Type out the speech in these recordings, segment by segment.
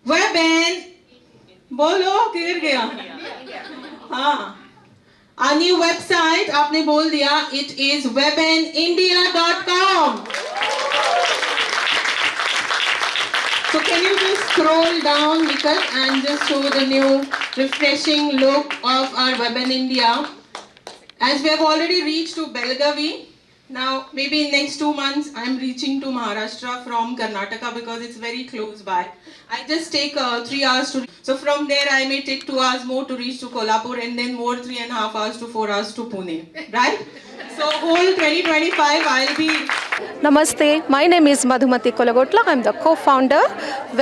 Webin, बोलो गिर गया हाँ our new website आपने बोल दिया it is webinindia.com. So can you just scroll down Nikat and just show the new refreshing look of our Webin India. As we have already reached to Belagavi, now maybe in next 2 months I'm reaching to Maharashtra from Karnataka because it's very close by. I just take 3 hours to. So from there I may take 2 hours more to reach to Kolhapur and then more 3.5 hours to 4 hours to Pune, right? So whole 2025 I'll be. Namaste, my name is Madhumati Kolagotla. I'm the co-founder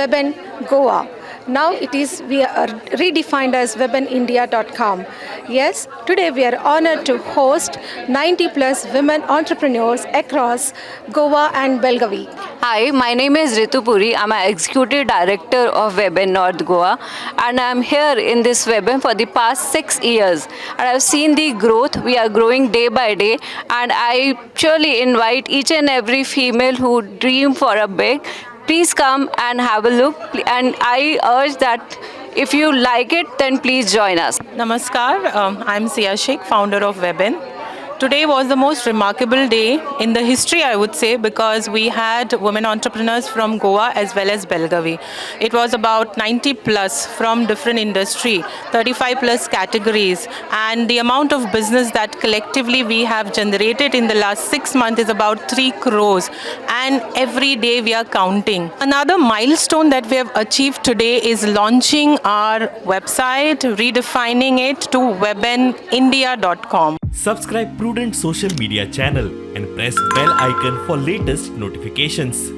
Webin Goa. Now we are redefined as webinindia.com. Yes, today we are honored to host 90 plus women entrepreneurs across Goa and Belagavi. Hi, my name is Ritu Puri. I'm an executive director of Webin North Goa, and I'm here in this Webin for the past 6 years. And I've seen the growth. We are growing day by day, and I surely invite each and every female who dream for a big, please come and have a look. And I urge that if you like it, then please join us. Namaskar, I'm Sia Sheikh, founder of Webin. Today was the most remarkable day in the history, I would say, because we had women entrepreneurs from Goa as well as Belagavi. It was about 90 plus from different industry, 35 plus categories, and the amount of business that collectively we have generated in the last 6 months is about 3 crores, and every day we are counting. Another milestone that we have achieved today is launching our website, redefining it to webinindia.com. Subscribe Prudent social media channel and press bell icon for latest notifications.